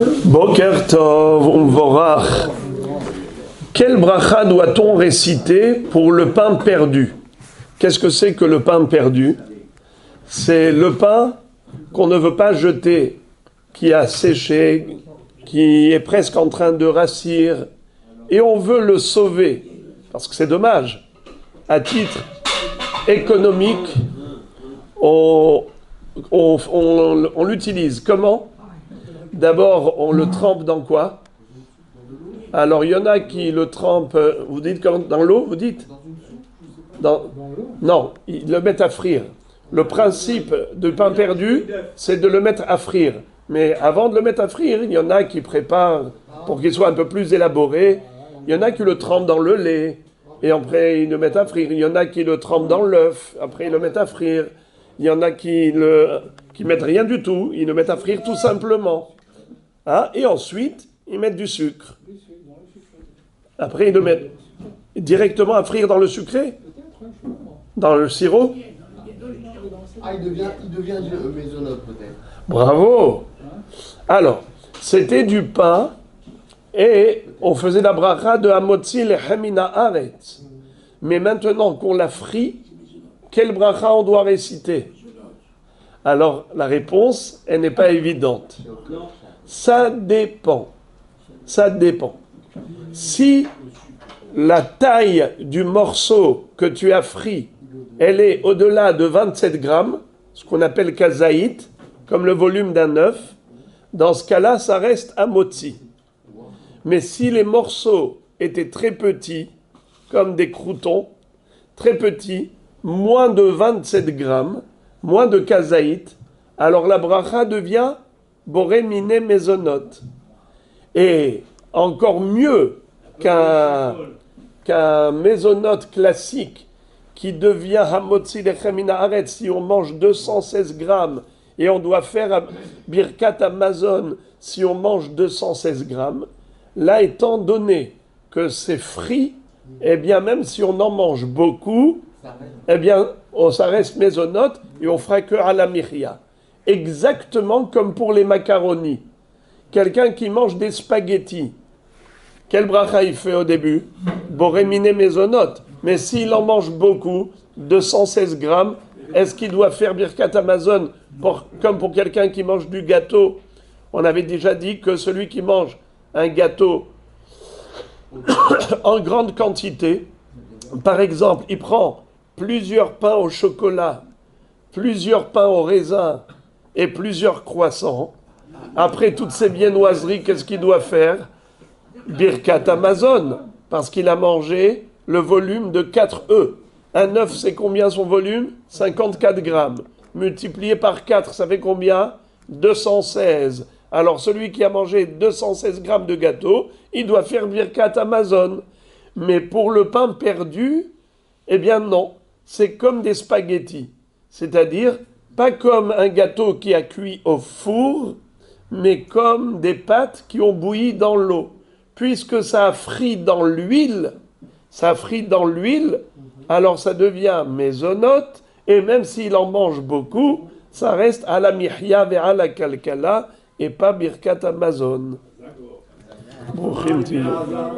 Boker Tov, Umvorach. Quelle bracha doit-on réciter pour le pain perdu? Qu'est-ce que c'est que le pain perdu? C'est le pain qu'on ne veut pas jeter, qui a séché, qui est presque en train de rassir, et on veut le sauver, parce que c'est dommage. À titre économique, on l'utilise. Comment? D'abord, on le trempe dans quoi? Alors, il y en a qui le trempent, vous dites dans l'eau, vous dites? Non, ils le mettent à frire. Le principe du pain perdu, c'est de le mettre à frire. Mais avant de le mettre à frire, il y en a qui préparent pour qu'il soit un peu plus élaboré. Il y en a qui le trempent dans le lait, et après ils le mettent à frire. Il y en a qui le trempent dans l'œuf, après ils le mettent à frire. Il y en a qui mettent rien du tout, ils le mettent à frire tout simplement. Hein? Et ensuite, ils mettent du sucre. Après, ils le mettent directement à frire dans le sucré? Dans le sirop? Ah, il devient maisonneuve peut-être. Bravo! Alors, c'était du pain et on faisait la bracha de Hamotzi Lechem Haaretz. Mais maintenant qu'on l'a frit, quelle bracha on doit réciter? Alors, la réponse, elle n'est pas évidente. Ça dépend. Ça dépend. Si la taille du morceau que tu as frit, elle est au-delà de 27 grammes, ce qu'on appelle kazaït, comme le volume d'un œuf, dans ce cas-là, ça reste hamotzi. Mais si les morceaux étaient très petits, comme des croûtons, très petits, moins de 27 grammes, moins de kazaït, alors la bracha devient boré miné mezonot. Et encore mieux qu'un mésonote classique qui devient hamotzi lechem haaretz si on mange 216 grammes et on doit faire birkat Amazon si on mange 216 grammes, là étant donné que c'est frit, eh bien même si on en mange beaucoup, eh bien ça reste mésonote et on fera que à la miria. Exactement comme pour les macaronis. Quelqu'un qui mange des spaghettis, quel bracha il fait au début? Boréminé mésonote. Mais s'il en mange beaucoup, 216 grammes, est-ce qu'il doit faire birkat Amazon comme pour quelqu'un qui mange du gâteau? On avait déjà dit que celui qui mange un gâteau en grande quantité, par exemple, il prend plusieurs pains au chocolat, plusieurs pains au raisin et plusieurs croissants. Après toutes ces viennoiseries, qu'est-ce qu'il doit faire? Birkat Amazon, parce qu'il a mangé le volume de 4 œufs. Un œuf, c'est combien son volume? 54 grammes. Multiplié par 4, ça fait combien? 216. Alors celui qui a mangé 216 grammes de gâteau, il doit faire Birkat Amazon. Mais pour le pain perdu, eh bien non. C'est comme des spaghettis. C'est-à-dire, pas comme un gâteau qui a cuit au four, mais comme des pâtes qui ont bouilli dans l'eau. Puisque ça a frit dans l'huile, alors ça devient mésonote, et même s'il en mange beaucoup, ça reste à la mihya et à la kalkala, et pas birkat Amazon.